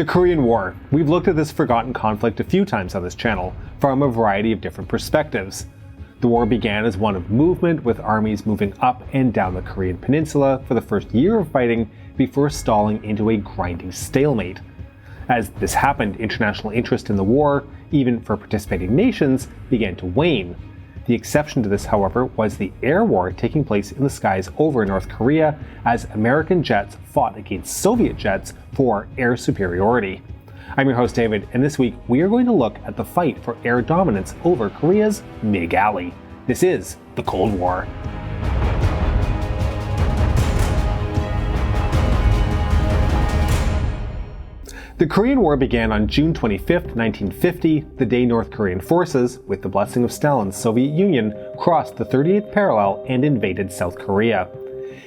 The Korean War. We've looked at this forgotten conflict a few times on this channel, from a variety of different perspectives. The war began as one of movement, with armies moving up and down the Korean peninsula for the first year of fighting before stalling into a grinding stalemate. As this happened, international interest in the war, even for participating nations, began to wane. The exception to this, however, was the air war taking place in the skies over North Korea as American jets fought against Soviet jets for air superiority. I'm your host David, and this week we are going to look at the fight for air dominance over Korea's Mig Alley. This is the Cold War. The Korean War began on June 25, 1950, the day North Korean forces, with the blessing of Stalin's Soviet Union, crossed the 38th parallel and invaded South Korea.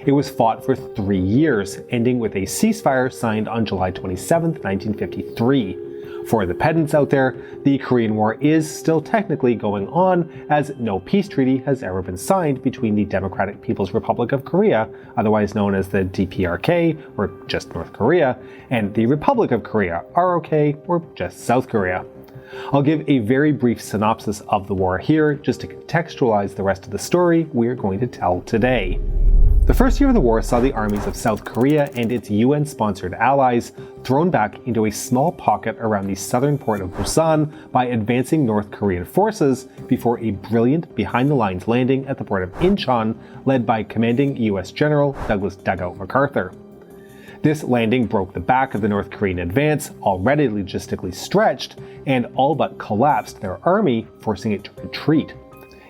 It was fought for 3 years, ending with a ceasefire signed on July 27, 1953. For the pedants out there, the Korean War is still technically going on, as no peace treaty has ever been signed between the Democratic People's Republic of Korea, otherwise known as the DPRK, or just North Korea, and the Republic of Korea, ROK, or just South Korea. I'll give a very brief synopsis of the war here, just to contextualize the rest of the story we're going to tell today. The first year of the war saw the armies of South Korea and its UN-sponsored allies thrown back into a small pocket around the southern port of Busan by advancing North Korean forces before a brilliant behind-the-lines landing at the port of Incheon led by commanding US General Douglas "Dugout" MacArthur. This landing broke the back of the North Korean advance, already logistically stretched, and all but collapsed their army, forcing it to retreat.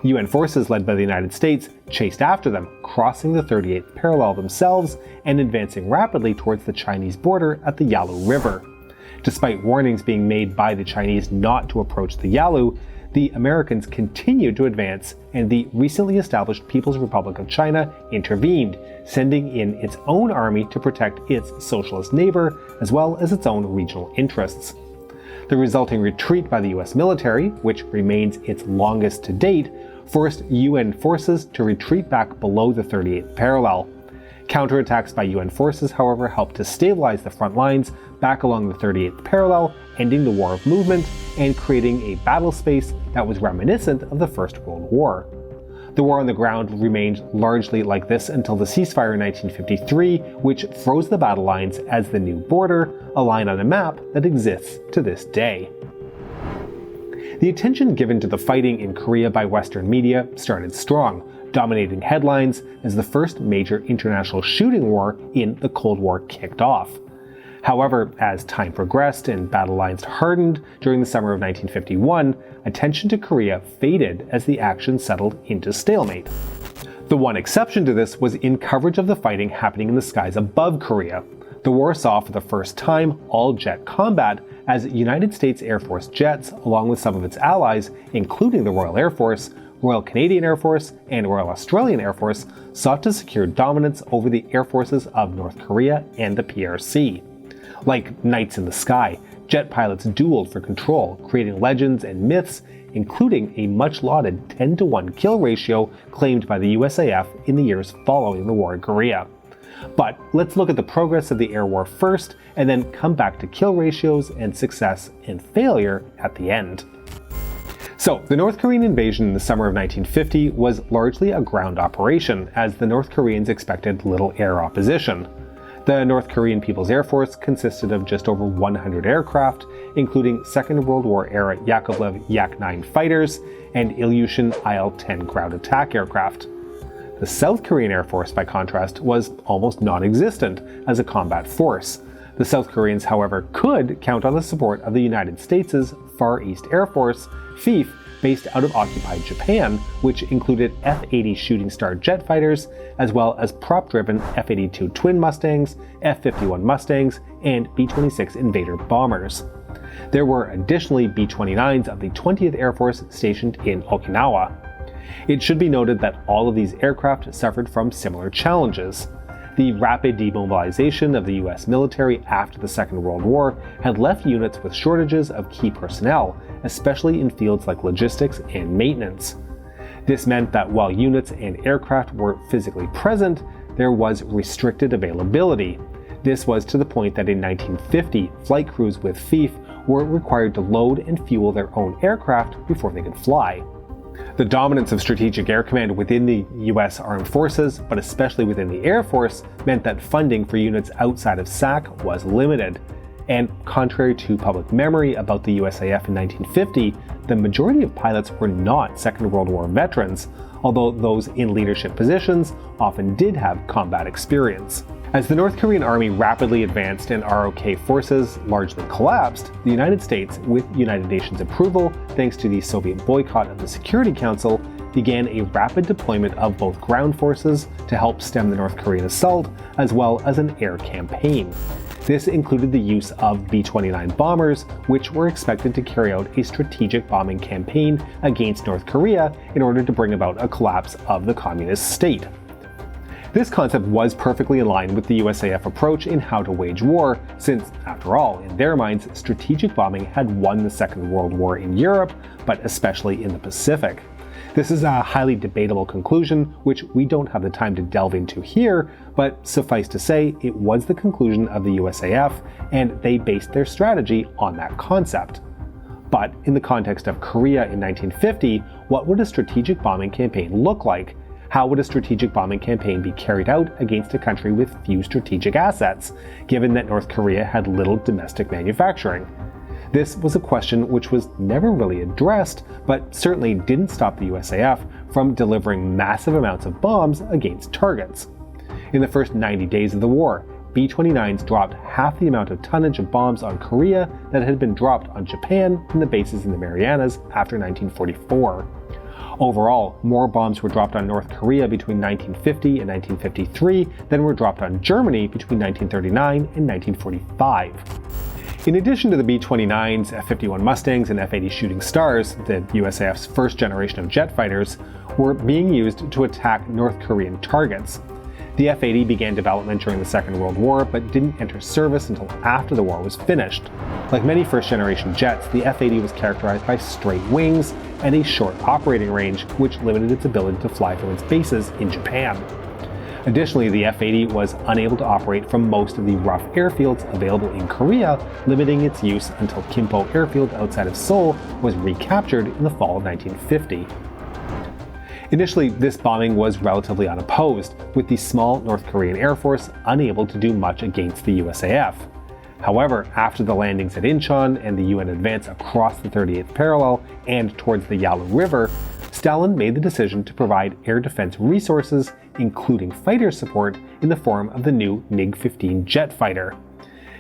UN forces led by the United States chased after them, crossing the 38th parallel themselves and advancing rapidly towards the Chinese border at the Yalu River. Despite warnings being made by the Chinese not to approach the Yalu, the Americans continued to advance, and the recently established People's Republic of China intervened, sending in its own army to protect its socialist neighbor as well as its own regional interests. The resulting retreat by the US military, which remains its longest to date, forced UN forces to retreat back below the 38th parallel. Counterattacks by UN forces, however, helped to stabilize the front lines back along the 38th parallel, ending the war of movement and creating a battle space that was reminiscent of the First World War. The war on the ground remained largely like this until the ceasefire in 1953, which froze the battle lines as the new border, a line on a map that exists to this day. The attention given to the fighting in Korea by Western media started strong, dominating headlines as the first major international shooting war in the Cold War kicked off. However, as time progressed and battle lines hardened during the summer of 1951, attention to Korea faded as the action settled into stalemate. The one exception to this was in coverage of the fighting happening in the skies above Korea. The war saw for the first time all-jet combat as United States Air Force jets, along with some of its allies, including the Royal Air Force, Royal Canadian Air Force, and Royal Australian Air Force, sought to secure dominance over the air forces of North Korea and the PRC. Like knights in the sky, jet pilots dueled for control, creating legends and myths, including a much-lauded 10-to-1 kill ratio claimed by the USAF in the years following the war in Korea. But let's look at the progress of the air war first, and then come back to kill ratios and success and failure at the end. So, the North Korean invasion in the summer of 1950 was largely a ground operation, as the North Koreans expected little air opposition. The North Korean People's Air Force consisted of just over 100 aircraft, including Second World War-era Yakovlev Yak-9 fighters and Ilyushin Il-10 ground attack aircraft. The South Korean Air Force, by contrast, was almost non-existent as a combat force. The South Koreans, however, could count on the support of the United States' Far East Air Force, FEAF, based out of occupied Japan, which included F-80 Shooting Star jet fighters, as well as prop-driven F-82 Twin Mustangs, F-51 Mustangs, and B-26 Invader bombers. There were additionally B-29s of the 20th Air Force stationed in Okinawa. It should be noted that all of these aircraft suffered from similar challenges. The rapid demobilization of the US military after the Second World War had left units with shortages of key personnel, especially in fields like logistics and maintenance. This meant that while units and aircraft were physically present, there was restricted availability. This was to the point that in 1950, flight crews with FIF were required to load and fuel their own aircraft before they could fly. The dominance of Strategic Air Command within the US Armed Forces, but especially within the Air Force, meant that funding for units outside of SAC was limited. And contrary to public memory about the USAF in 1950, the majority of pilots were not Second World War veterans, although those in leadership positions often did have combat experience. As the North Korean army rapidly advanced and ROK forces largely collapsed, the United States, with United Nations approval thanks to the Soviet boycott of the Security Council, began a rapid deployment of both ground forces to help stem the North Korean assault, as well as an air campaign. This included the use of B-29 bombers, which were expected to carry out a strategic bombing campaign against North Korea in order to bring about a collapse of the communist state. This concept was perfectly in line with the USAF approach in how to wage war, since, after all, in their minds, strategic bombing had won the Second World War in Europe, but especially in the Pacific. This is a highly debatable conclusion, which we don't have the time to delve into here, but suffice to say, it was the conclusion of the USAF, and they based their strategy on that concept. But in the context of Korea in 1950, what would a strategic bombing campaign look like? How would a strategic bombing campaign be carried out against a country with few strategic assets, given that North Korea had little domestic manufacturing? This was a question which was never really addressed, but certainly didn't stop the USAF from delivering massive amounts of bombs against targets. In the first 90 days of the war, B-29s dropped half the amount of tonnage of bombs on Korea that had been dropped on Japan from the bases in the Marianas after 1944. Overall, more bombs were dropped on North Korea between 1950 and 1953 than were dropped on Germany between 1939 and 1945. In addition to the B-29s, F-51 Mustangs, and F-80 Shooting Stars, the USAF's first generation of jet fighters, were being used to attack North Korean targets. The F-80 began development during the Second World War, but didn't enter service until after the war was finished. Like many first-generation jets, the F-80 was characterized by straight wings and a short operating range, which limited its ability to fly from its bases in Japan. Additionally, the F-80 was unable to operate from most of the rough airfields available in Korea, limiting its use until Kimpo Airfield outside of Seoul was recaptured in the fall of 1950. Initially, this bombing was relatively unopposed, with the small North Korean Air Force unable to do much against the USAF. However, after the landings at Incheon and the UN advance across the 38th parallel and towards the Yalu River, Stalin made the decision to provide air defense resources, including fighter support, in the form of the new MiG-15 jet fighter.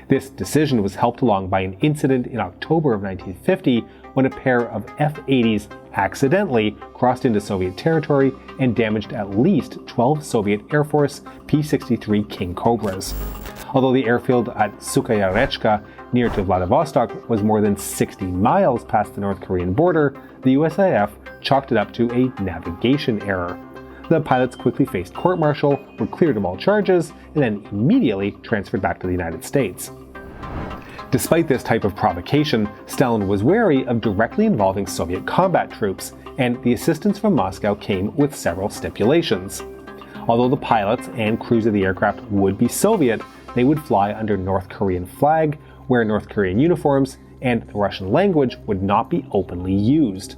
This decision was helped along by an incident in October of 1950 when a pair of F-80s accidentally crossed into Soviet territory and damaged at least 12 Soviet Air Force P-63 King Cobras. Although the airfield at Sukayarechka, near to Vladivostok, was more than 60 miles past the North Korean border, the USAF chalked it up to a navigation error. The pilots quickly faced court-martial, were cleared of all charges, and then immediately transferred back to the United States. Despite this type of provocation, Stalin was wary of directly involving Soviet combat troops, and the assistance from Moscow came with several stipulations. Although the pilots and crews of the aircraft would be Soviet, they would fly under North Korean flag, wear North Korean uniforms, and the Russian language would not be openly used.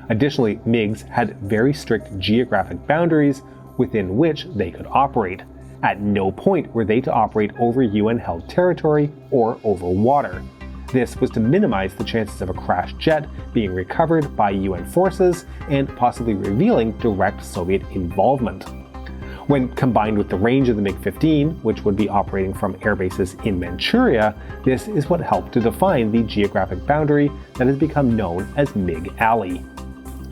Additionally, MiGs had very strict geographic boundaries within which they could operate. At no point were they to operate over UN-held territory or over water. This was to minimize the chances of a crashed jet being recovered by UN forces and possibly revealing direct Soviet involvement. When combined with the range of the MiG-15, which would be operating from airbases in Manchuria, this is what helped to define the geographic boundary that has become known as Mig Alley.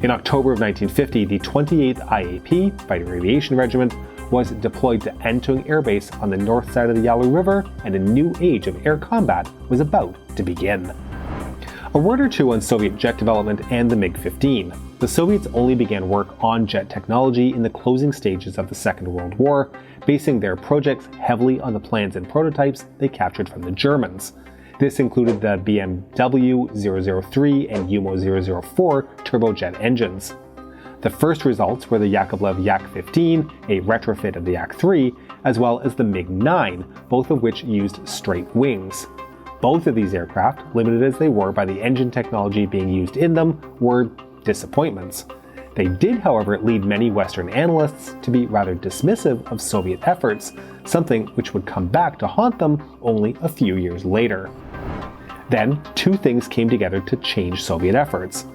In October of 1950, the 28th IAP, Fighter Aviation Regiment, was deployed to Antung Air Base on the north side of the Yalu River, and a new age of air combat was about to begin. A word or two on Soviet jet development and the MiG-15. The Soviets only began work on jet technology in the closing stages of the Second World War, basing their projects heavily on the plans and prototypes they captured from the Germans. This included the BMW 003 and UMO 004 turbojet engines. The first results were the Yakovlev Yak-15, a retrofit of the Yak-3, as well as the MiG-9, both of which used straight wings. Both of these aircraft, limited as they were by the engine technology being used in them, were disappointments. They did, however, lead many Western analysts to be rather dismissive of Soviet efforts, something which would come back to haunt them only a few years later. Then, two things came together to change Soviet efforts.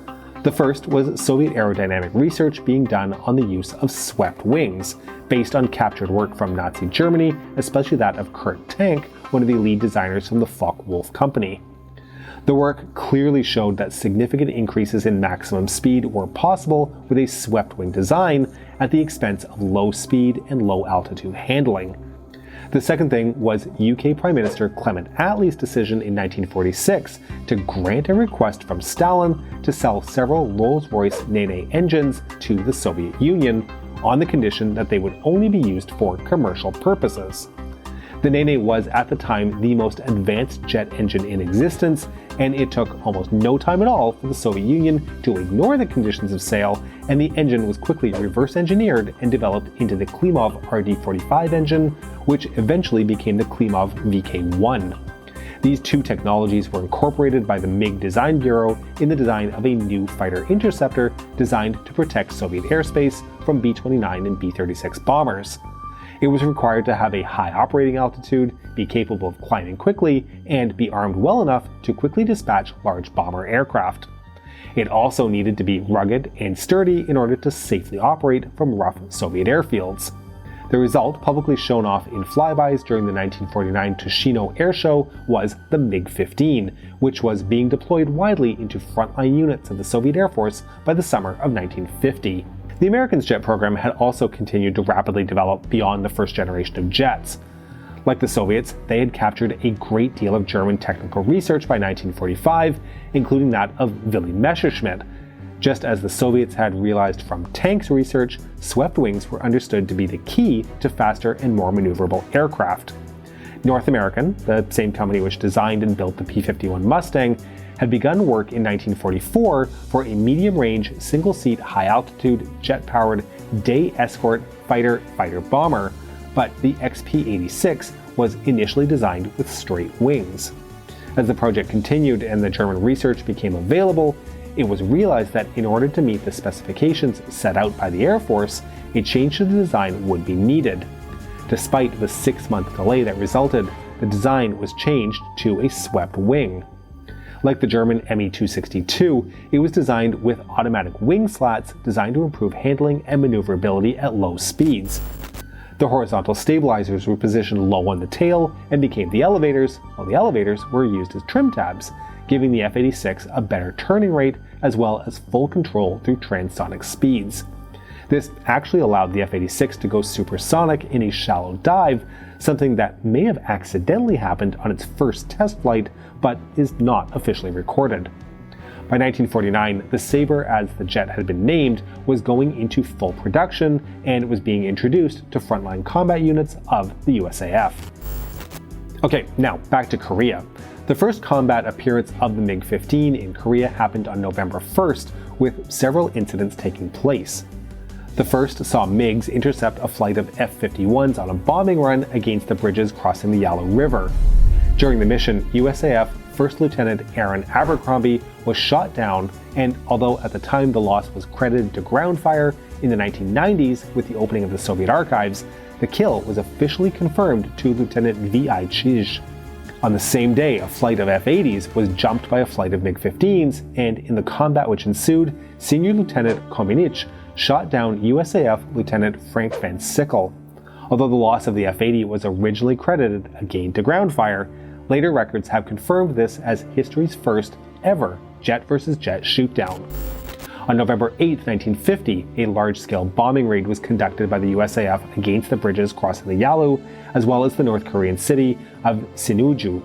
The first was Soviet aerodynamic research being done on the use of swept wings, based on captured work from Nazi Germany, especially that of Kurt Tank, one of the lead designers from the Focke-Wulf Company. The work clearly showed that significant increases in maximum speed were possible with a swept wing design at the expense of low speed and low altitude handling. The second thing was UK Prime Minister Clement Attlee's decision in 1946 to grant a request from Stalin to sell several Rolls-Royce Nene engines to the Soviet Union on the condition that they would only be used for commercial purposes. The Nene was at the time the most advanced jet engine in existence, and it took almost no time at all for the Soviet Union to ignore the conditions of sale, and the engine was quickly reverse engineered and developed into the Klimov RD-45 engine, which eventually became the Klimov VK-1. These two technologies were incorporated by the MiG Design Bureau in the design of a new fighter interceptor designed to protect Soviet airspace from B-29 and B-36 bombers. It was required to have a high operating altitude, be capable of climbing quickly, and be armed well enough to quickly dispatch large bomber aircraft. It also needed to be rugged and sturdy in order to safely operate from rough Soviet airfields. The result, publicly shown off in flybys during the 1949 Tushino Air Show, was the MiG-15, which was being deployed widely into frontline units of the Soviet Air Force by the summer of 1950. The Americans' jet program had also continued to rapidly develop beyond the first generation of jets. Like the Soviets, they had captured a great deal of German technical research by 1945, including that of Willy Messerschmitt. Just as the Soviets had realized from tanks research, swept wings were understood to be the key to faster and more maneuverable aircraft. North American, the same company which designed and built the P-51 Mustang, had begun work in 1944 for a medium-range, single-seat, high-altitude, jet-powered day escort fighter-bomber, but the XP-86 was initially designed with straight wings. As the project continued and the German research became available, it was realized that in order to meet the specifications set out by the Air Force, a change to the design would be needed. Despite the 6-month delay that resulted, the design was changed to a swept wing. Like the German Me-262, it was designed with automatic wing slats designed to improve handling and maneuverability at low speeds. The horizontal stabilizers were positioned low on the tail and became the elevators, while the elevators were used as trim tabs, giving the F-86 a better turning rate as well as full control through transonic speeds. This actually allowed the F-86 to go supersonic in a shallow dive, something that may have accidentally happened on its first test flight, but is not officially recorded. By 1949, the Sabre, as the jet had been named, was going into full production and was being introduced to frontline combat units of the USAF. Okay, now back to Korea. The first combat appearance of the MiG-15 in Korea happened on November 1st, with several incidents taking place. The first saw Migs intercept a flight of F-51s on a bombing run against the bridges crossing the Yalu River. During the mission, USAF First Lieutenant Aaron Abercrombie was shot down, and although at the time the loss was credited to ground fire, in the 1990s, with the opening of the Soviet archives, the kill was officially confirmed to Lieutenant V.I. Chij. On the same day, a flight of F-80s was jumped by a flight of MiG-15s, and in the combat which ensued, Senior Lieutenant Kominich shot down USAF Lieutenant Frank Van Sickle. Although the loss of the F-80 was originally credited again to ground fire, later records have confirmed this as history's first ever jet versus jet shootdown. On November 8, 1950, a large-scale bombing raid was conducted by the USAF against the bridges crossing the Yalu, as well as the North Korean city of Sinuiju.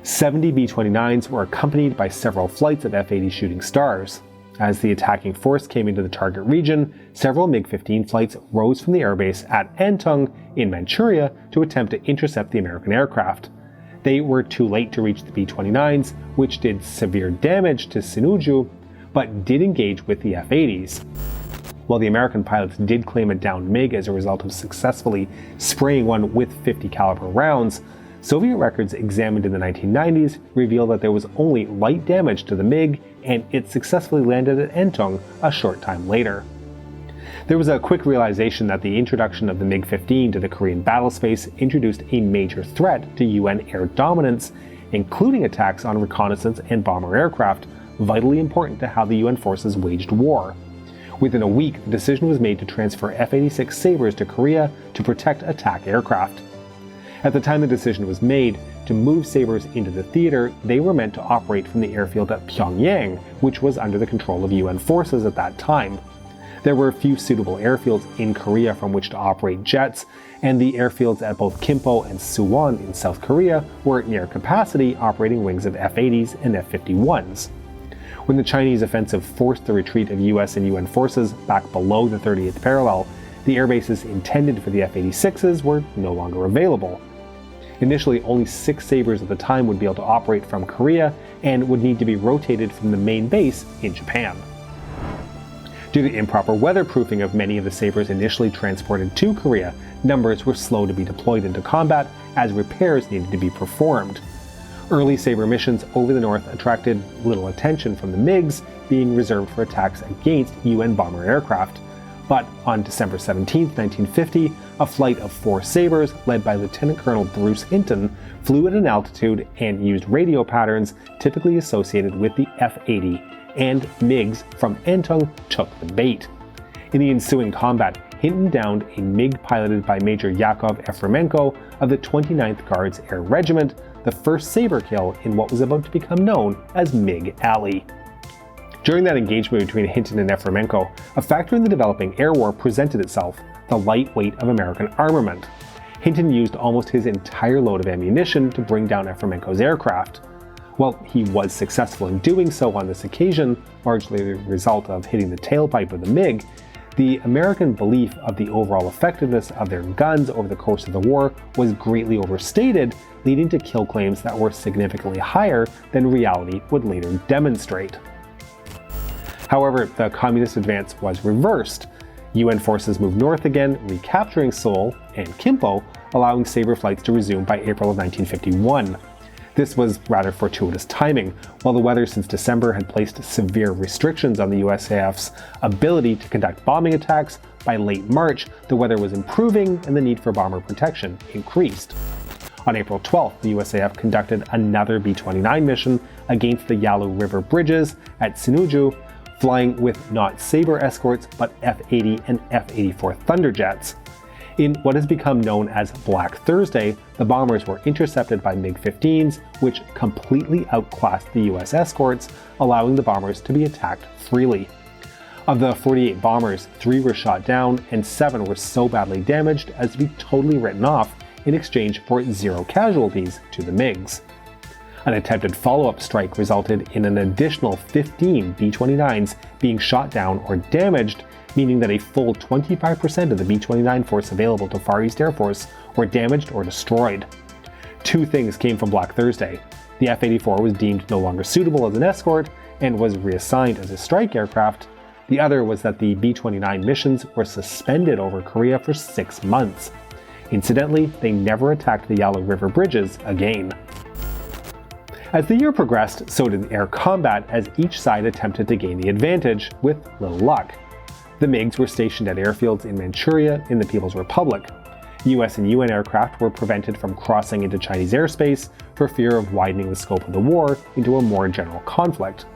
70 B-29s were accompanied by several flights of F-80 Shooting Stars. As the attacking force came into the target region, several MiG-15 flights rose from the airbase at Antung in Manchuria to attempt to intercept the American aircraft. They were too late to reach the B-29s, which did severe damage to Sinuiju, but did engage with the F-80s. While the American pilots did claim a downed MiG as a result of successfully spraying one with 50 caliber rounds, Soviet records examined in the 1990s reveal that there was only light damage to the MiG and it successfully landed at Entong a short time later. There was a quick realization that the introduction of the MiG-15 to the Korean battlespace introduced a major threat to UN air dominance, including attacks on reconnaissance and bomber aircraft, vitally important to how the UN forces waged war. Within a week, the decision was made to transfer F-86 Sabres to Korea to protect attack aircraft. At the time the decision was made to move Sabres into the theater, they were meant to operate from the airfield at Pyongyang, which was under the control of UN forces at that time. There were few suitable airfields in Korea from which to operate jets, and the airfields at both Gimpo and Suwon in South Korea were near capacity, operating wings of F-80s and F-51s. When the Chinese offensive forced the retreat of US and UN forces back below the 30th parallel, the airbases intended for the F-86s were no longer available. Initially, only 6 Sabres at the time would be able to operate from Korea and would need to be rotated from the main base in Japan. Due to improper weatherproofing of many of the Sabres initially transported to Korea, numbers were slow to be deployed into combat as repairs needed to be performed. Early Sabre missions over the north attracted little attention from the Migs, being reserved for attacks against UN bomber aircraft. But on December 17, 1950, a flight of 4 Sabres, led by Lieutenant Colonel Bruce Hinton, flew at an altitude and used radio patterns typically associated with the F-80, and Migs from Entong took the bait. In the ensuing combat, Hinton downed a MiG piloted by Major Yakov Efremenko of the 29th Guards Air Regiment, the first Sabre kill in what was about to become known as Mig Alley. During that engagement between Hinton and Efremenko, a factor in the developing air war presented itself: the light weight of American armament. Hinton used almost his entire load of ammunition to bring down Efremenko's aircraft. While he was successful in doing so on this occasion, largely the result of hitting the tailpipe of the MiG, the American belief of the overall effectiveness of their guns over the course of the war was greatly overstated, leading to kill claims that were significantly higher than reality would later demonstrate. However, the communist advance was reversed. UN forces moved north again, recapturing Seoul and Gimpo, allowing Sabre flights to resume by April of 1951. This was rather fortuitous timing. While the weather since December had placed severe restrictions on the USAF's ability to conduct bombing attacks, by late March, the weather was improving and the need for bomber protection increased. On April 12th, the USAF conducted another B-29 mission against the Yalu River bridges at Sinuiju, flying with not Sabre escorts but F-80 and F-84 Thunderjets. In what has become known as Black Thursday, the bombers were intercepted by MiG-15s, which completely outclassed the US escorts, allowing the bombers to be attacked freely. Of the 48 bombers, 3 were shot down and 7 were so badly damaged as to be totally written off in exchange for 0 casualties to the Migs. An attempted follow-up strike resulted in an additional 15 B-29s being shot down or damaged, meaning that a full 25% of the B-29 force available to Far East Air Force were damaged or destroyed. 2 things came from Black Thursday. The F-84 was deemed no longer suitable as an escort and was reassigned as a strike aircraft. The other was that the B-29 missions were suspended over Korea for 6 months. Incidentally, they never attacked the Yalu River bridges again. As the year progressed, so did air combat as each side attempted to gain the advantage, with little luck. The MiGs were stationed at airfields in Manchuria in the People's Republic. US and UN aircraft were prevented from crossing into Chinese airspace for fear of widening the scope of the war into a more general conflict.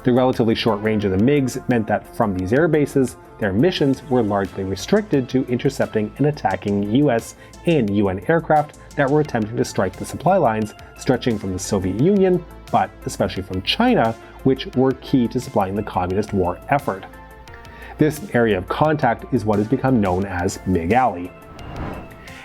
The relatively short range of the MiGs meant that from these air bases, their missions were largely restricted to intercepting and attacking US and UN aircraft that were attempting to strike the supply lines stretching from the Soviet Union, but especially from China, which were key to supplying the communist war effort. This area of contact is what has become known as Mig Alley.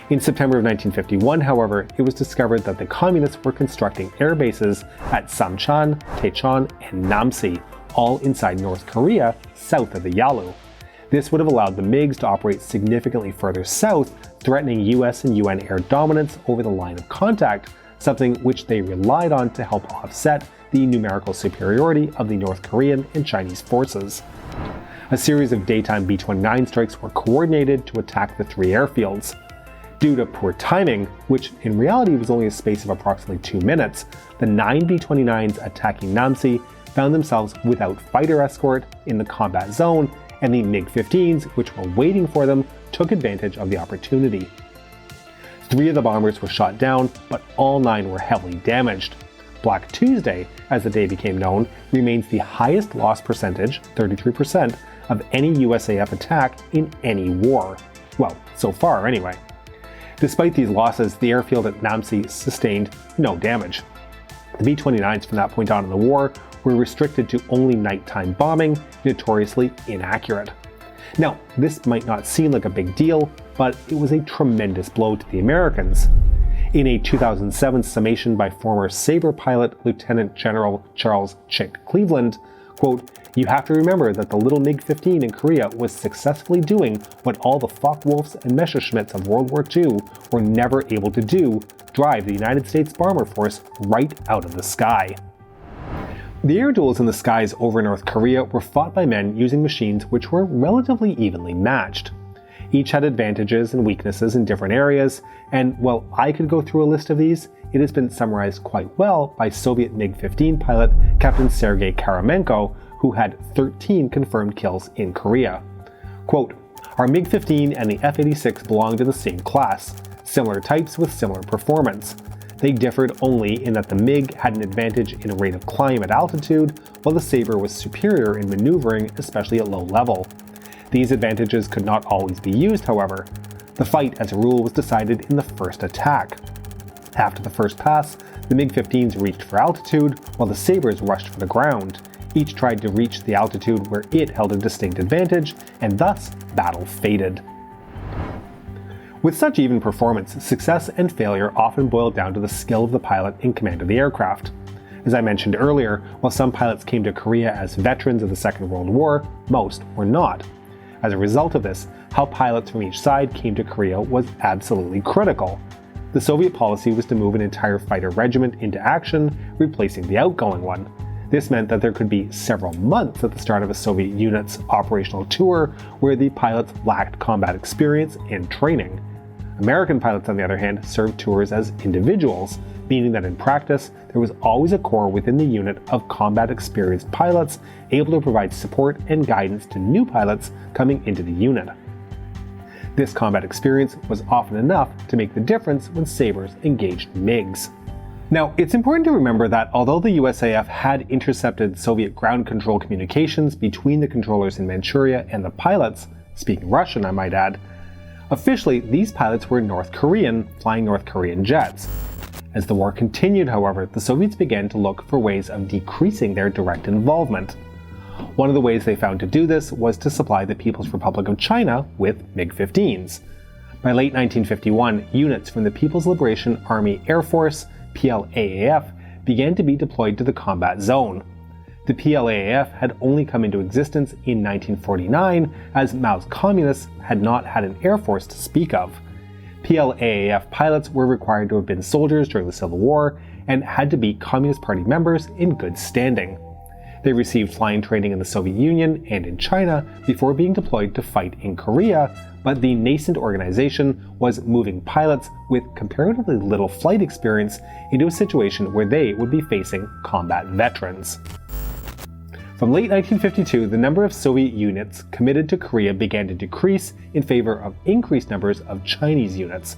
In September of 1951, however, it was discovered that the communists were constructing air bases at Samchan, Taechon, and Namsi, all inside North Korea, south of the Yalu. This would have allowed the MiGs to operate significantly further south, threatening US and UN air dominance over the line of contact, something which they relied on to help offset the numerical superiority of the North Korean and Chinese forces. A series of daytime B-29 strikes were coordinated to attack the three airfields. Due to poor timing, which in reality was only a space of approximately 2 minutes, the 9 B-29s attacking Namsi found themselves without fighter escort in the combat zone, and the MiG-15s, which were waiting for them, took advantage of the opportunity. 3 of the bombers were shot down, but all 9 were heavily damaged. Black Tuesday, as the day became known, remains the highest loss percentage, 33%, of any USAF attack in any war. Well, so far anyway. Despite these losses, the airfield at Namsi sustained no damage. The B-29s from that point on in the war were restricted to only nighttime bombing, notoriously inaccurate. Now, this might not seem like a big deal, but it was a tremendous blow to the Americans. In a 2007 summation by former Sabre pilot Lieutenant General Charles Chick Cleveland, quote, "You have to remember that the little MiG-15 in Korea was successfully doing what all the Focke-Wulfs and Messerschmitts of World War II were never able to do, drive the United States bomber force right out of the sky." The air duels in the skies over North Korea were fought by men using machines which were relatively evenly matched. Each had advantages and weaknesses in different areas, and while I could go through a list of these, it has been summarized quite well by Soviet MiG-15 pilot Captain Sergei Karamenko, who had 13 confirmed kills in Korea. Quote, "Our MiG-15 and the F-86 belonged in the same class, similar types with similar performance. They differed only in that the MiG had an advantage in rate of climb at altitude, while the Sabre was superior in maneuvering, especially at low level. These advantages could not always be used, however. The fight, as a rule, was decided in the first attack. After the first pass, the MiG-15s reached for altitude, while the Sabres rushed for the ground. Each tried to reach the altitude where it held a distinct advantage, and thus, battle faded." With such even performance, success and failure often boiled down to the skill of the pilot in command of the aircraft. As I mentioned earlier, while some pilots came to Korea as veterans of the Second World War, most were not. As a result of this, how pilots from each side came to Korea was absolutely critical. The Soviet policy was to move an entire fighter regiment into action, replacing the outgoing one. This meant that there could be several months at the start of a Soviet unit's operational tour where the pilots lacked combat experience and training. American pilots, on the other hand, served tours as individuals, meaning that in practice, there was always a core within the unit of combat experienced pilots able to provide support and guidance to new pilots coming into the unit. This combat experience was often enough to make the difference when Sabres engaged MiGs. Now, it's important to remember that although the USAF had intercepted Soviet ground control communications between the controllers in Manchuria and the pilots, speaking Russian I might add, officially these pilots were North Korean, flying North Korean jets. As the war continued, however, the Soviets began to look for ways of decreasing their direct involvement. One of the ways they found to do this was to supply the People's Republic of China with MiG-15s. By late 1951, units from the People's Liberation Army Air Force, PLAAF, began to be deployed to the combat zone. The PLAAF had only come into existence in 1949, as Mao's communists had not had an air force to speak of. PLAAF pilots were required to have been soldiers during the Civil War and had to be Communist Party members in good standing. They received flying training in the Soviet Union and in China before being deployed to fight in Korea, but the nascent organization was moving pilots with comparatively little flight experience into a situation where they would be facing combat veterans. From late 1952, the number of Soviet units committed to Korea began to decrease in favor of increased numbers of Chinese units.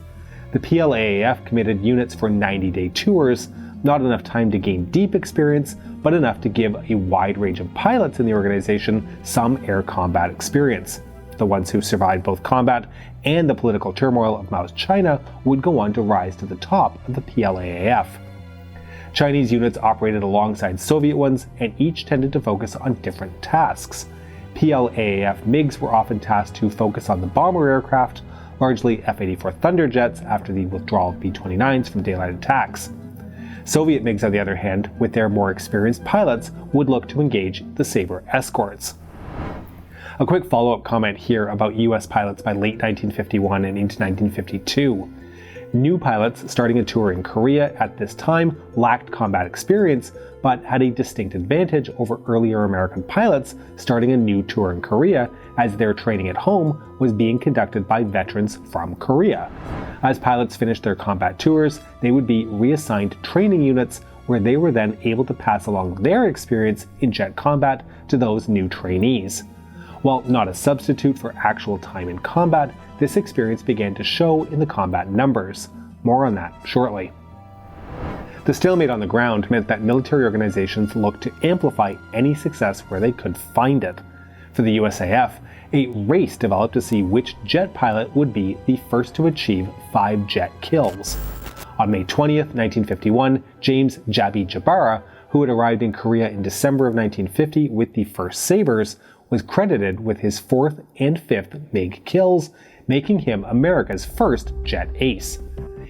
The PLAAF committed units for 90-day tours, not enough time to gain deep experience, but enough to give a wide range of pilots in the organization some air combat experience. The ones who survived both combat and the political turmoil of Mao's China would go on to rise to the top of the PLAAF. Chinese units operated alongside Soviet ones, and each tended to focus on different tasks. PLAAF MiGs were often tasked to focus on the bomber aircraft, largely F-84 Thunderjets after the withdrawal of B-29s from daylight attacks. Soviet MiGs, on the other hand, with their more experienced pilots, would look to engage the Sabre escorts. A quick follow-up comment here about US pilots by late 1951 and into 1952. New pilots starting a tour in Korea at this time lacked combat experience, but had a distinct advantage over earlier American pilots starting a new tour in Korea, as their training at home was being conducted by veterans from Korea. As pilots finished their combat tours, they would be reassigned to training units, where they were then able to pass along their experience in jet combat to those new trainees. While not a substitute for actual time in combat, this experience began to show in the combat numbers. More on that shortly. The stalemate on the ground meant that military organizations looked to amplify any success where they could find it. For the USAF, a race developed to see which jet pilot would be the first to achieve 5 jet kills. On May 20th, 1951, James "Jabby" Jabara, who had arrived in Korea in December of 1950 with the first Sabres, was credited with his 4th and 5th Mig kills, making him America's first jet ace.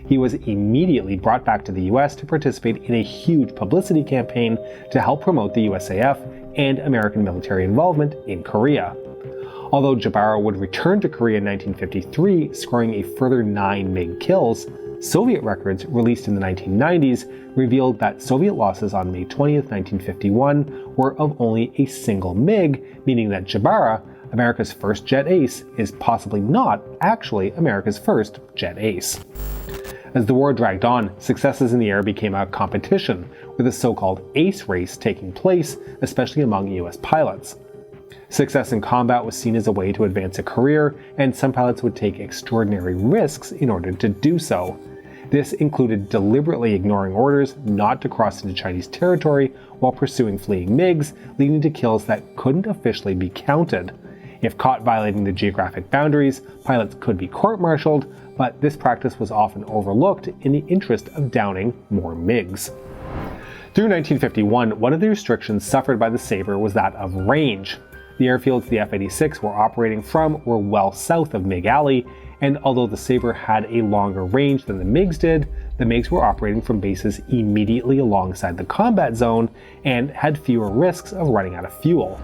He was immediately brought back to the US to participate in a huge publicity campaign to help promote the USAF and American military involvement in Korea. Although Jabara would return to Korea in 1953, scoring a further 9 Mig kills, Soviet records released in the 1990s revealed that Soviet losses on May 20th, 1951 were of only a single Mig, meaning that Jabara, America's first jet ace, is possibly not actually America's first jet ace. As the war dragged on, successes in the air became a competition, with a so-called ace race taking place, especially among US pilots. Success in combat was seen as a way to advance a career, and some pilots would take extraordinary risks in order to do so. This included deliberately ignoring orders not to cross into Chinese territory while pursuing fleeing MiGs, leading to kills that couldn't officially be counted. If caught violating the geographic boundaries, pilots could be court-martialed, but this practice was often overlooked in the interest of downing more MiGs. Through 1951, one of the restrictions suffered by the Sabre was that of range. The airfields the F-86 were operating from were well south of Mig Alley, and although the Sabre had a longer range than the MiGs did, the MiGs were operating from bases immediately alongside the combat zone and had fewer risks of running out of fuel.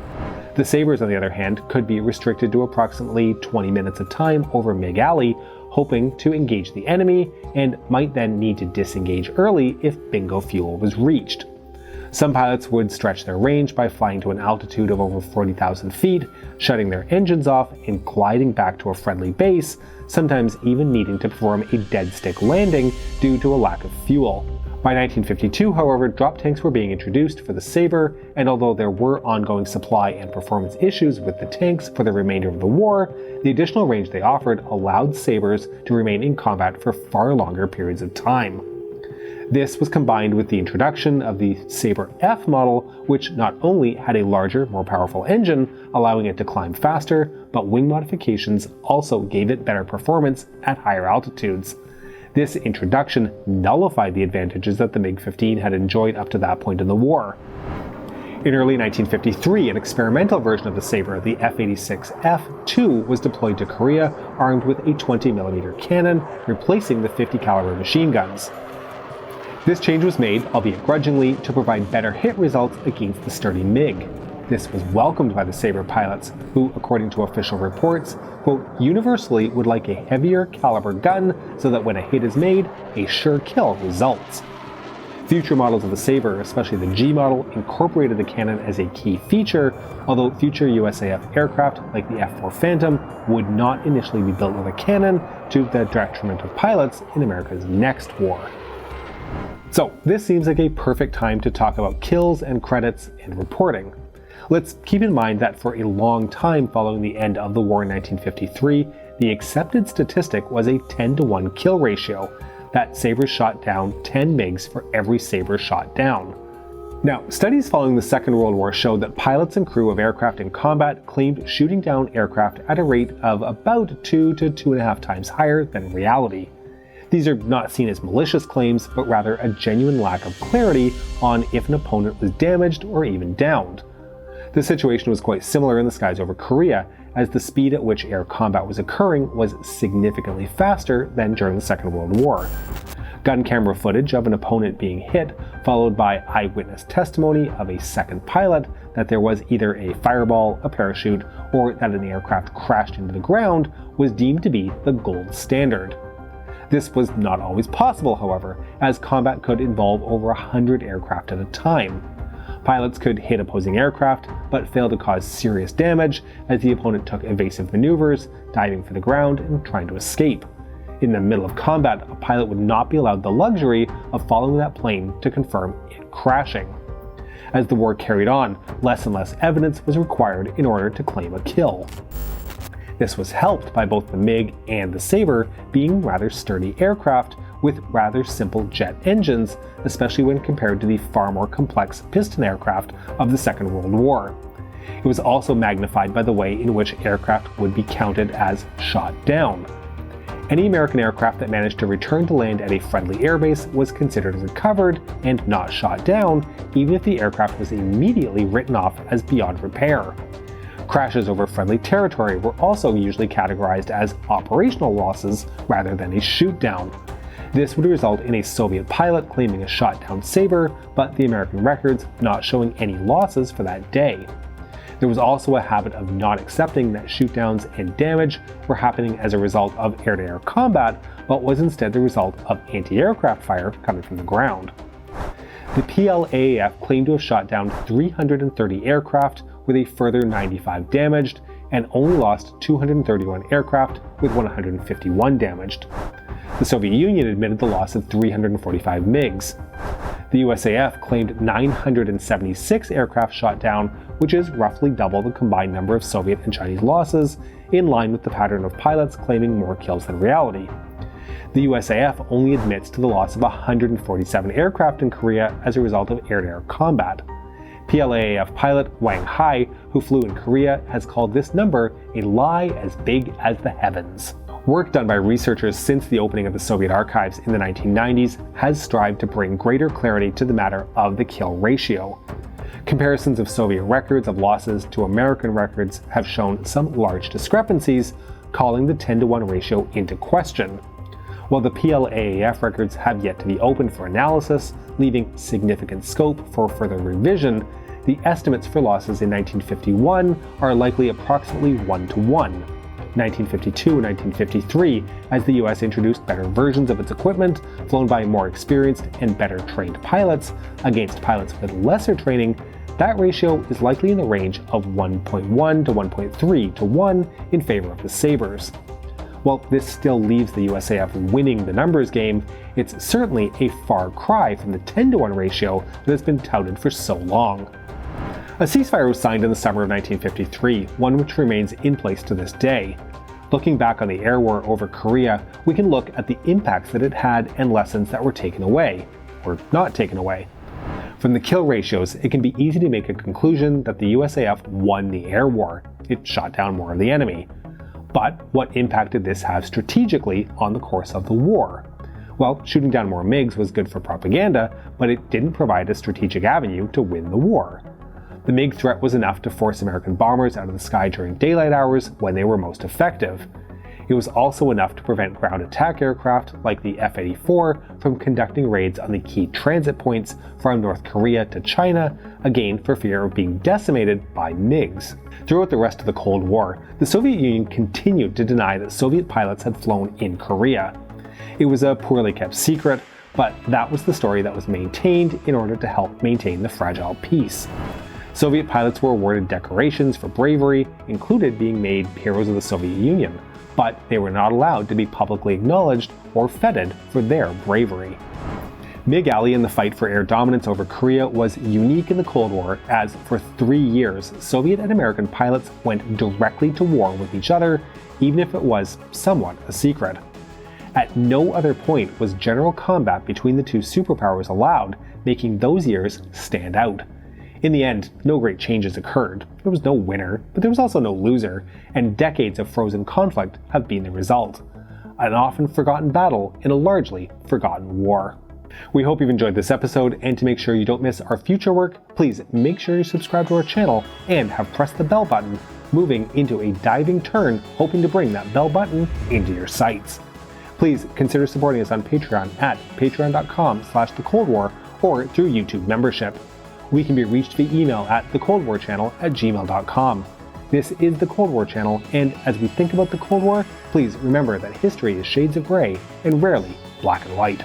The Sabres, on the other hand, could be restricted to approximately 20 minutes of time over Mig Alley, hoping to engage the enemy, and might then need to disengage early if bingo fuel was reached. Some pilots would stretch their range by flying to an altitude of over 40,000 feet, shutting their engines off and gliding back to a friendly base, sometimes even needing to perform a dead stick landing due to a lack of fuel. By 1952, however, drop tanks were being introduced for the Sabre, and although there were ongoing supply and performance issues with the tanks for the remainder of the war, the additional range they offered allowed Sabres to remain in combat for far longer periods of time. This was combined with the introduction of the Sabre F model, which not only had a larger, more powerful engine, allowing it to climb faster, but wing modifications also gave it better performance at higher altitudes. This introduction nullified the advantages that the MiG-15 had enjoyed up to that point in the war. In early 1953, an experimental version of the Sabre, the F-86F-2, was deployed to Korea armed with a 20mm cannon, replacing the 50 caliber machine guns. This change was made, albeit grudgingly, to provide better hit results against the sturdy MiG. This was welcomed by the Sabre pilots, who, according to official reports, quote, universally would like a heavier caliber gun so that when a hit is made, a sure kill results. Future models of the Sabre, especially the G model, incorporated the cannon as a key feature, although future USAF aircraft, like the F-4 Phantom, would not initially be built with a cannon, to the detriment of pilots in America's next war. So, this seems like a perfect time to talk about kills and credits and reporting. Let's keep in mind that for a long time following the end of the war in 1953, the accepted statistic was a 10-to-1 kill ratio, that Sabres shot down 10 MiGs for every Sabre shot down. Now, studies following the Second World War showed that pilots and crew of aircraft in combat claimed shooting down aircraft at a rate of about 2 to 2.5 times higher than reality. These are not seen as malicious claims, but rather a genuine lack of clarity on if an opponent was damaged or even downed. The situation was quite similar in the skies over Korea, as the speed at which air combat was occurring was significantly faster than during the Second World War. Gun camera footage of an opponent being hit, followed by eyewitness testimony of a second pilot that there was either a fireball, a parachute, or that an aircraft crashed into the ground, was deemed to be the gold standard. This was not always possible, however, as combat could involve over 100 aircraft at a time. Pilots could hit opposing aircraft, but fail to cause serious damage as the opponent took evasive maneuvers, diving for the ground and trying to escape. In the middle of combat, a pilot would not be allowed the luxury of following that plane to confirm it crashing. As the war carried on, less and less evidence was required in order to claim a kill. This was helped by both the Mig and the Sabre being rather sturdy aircraft with rather simple jet engines, especially when compared to the far more complex piston aircraft of the Second World War. It was also magnified by the way in which aircraft would be counted as shot down. Any American aircraft that managed to return to land at a friendly airbase was considered recovered and not shot down, even if the aircraft was immediately written off as beyond repair. Crashes over friendly territory were also usually categorized as operational losses rather than a shoot-down. This would result in a Soviet pilot claiming a shot-down Sabre, but the American records not showing any losses for that day. There was also a habit of not accepting that shoot-downs and damage were happening as a result of air-to-air combat, but was instead the result of anti-aircraft fire coming from the ground. The PLAAF claimed to have shot down 330 aircraft, with a further 95 damaged, and only lost 231 aircraft, with 151 damaged. The Soviet Union admitted the loss of 345 Migs. The USAF claimed 976 aircraft shot down, which is roughly double the combined number of Soviet and Chinese losses, in line with the pattern of pilots claiming more kills than reality. The USAF only admits to the loss of 147 aircraft in Korea as a result of air-to-air combat. PLAAF pilot Wang Hai, who flew in Korea, has called this number a lie as big as the heavens. Work done by researchers since the opening of the Soviet archives in the 1990s has strived to bring greater clarity to the matter of the kill ratio. Comparisons of Soviet records of losses to American records have shown some large discrepancies, calling the 10-to-1 ratio into question. While the PLAAF records have yet to be opened for analysis, leaving significant scope for further revision, the estimates for losses in 1951 are likely approximately 1-to-1. 1952 and 1953, as the US introduced better versions of its equipment, flown by more experienced and better trained pilots, against pilots with lesser training, that ratio is likely in the range of 1.1 to 1.3 to 1 in favor of the Sabres. While this still leaves the USAF winning the numbers game, it's certainly a far cry from the 10-to-1 ratio that has been touted for so long. A ceasefire was signed in the summer of 1953, one which remains in place to this day. Looking back on the air war over Korea, we can look at the impacts that it had and lessons that were taken away, or not taken away. From the kill ratios, it can be easy to make a conclusion that the USAF won the air war. It shot down more of the enemy. But what impact did this have strategically on the course of the war? Well, shooting down more MiGs was good for propaganda, but it didn't provide a strategic avenue to win the war. The MiG threat was enough to force American bombers out of the sky during daylight hours when they were most effective. It was also enough to prevent ground attack aircraft like the F-84 from conducting raids on the key transit points from North Korea to China, again for fear of being decimated by MiGs. Throughout the rest of the Cold War, the Soviet Union continued to deny that Soviet pilots had flown in Korea. It was a poorly kept secret, but that was the story that was maintained in order to help maintain the fragile peace. Soviet pilots were awarded decorations for bravery, included being made heroes of the Soviet Union, but they were not allowed to be publicly acknowledged or feted for their bravery. Mig Alley in the fight for air dominance over Korea was unique in the Cold War, as for 3 years, Soviet and American pilots went directly to war with each other, even if it was somewhat a secret. At no other point was general combat between the two superpowers allowed, making those years stand out. In the end, no great changes occurred. There was no winner, but there was also no loser, and decades of frozen conflict have been the result. An often forgotten battle in a largely forgotten war. We hope you've enjoyed this episode, and to make sure you don't miss our future work, please make sure you subscribe to our channel and have pressed the bell button, moving into a diving turn, hoping to bring that bell button into your sights. Please consider supporting us on Patreon at patreon.com/thecoldwar or through YouTube membership. We can be reached via email at thecoldwarchannel@gmail.com. This is the Cold War channel, and as we think about the Cold War, please remember that history is shades of gray and rarely black and white.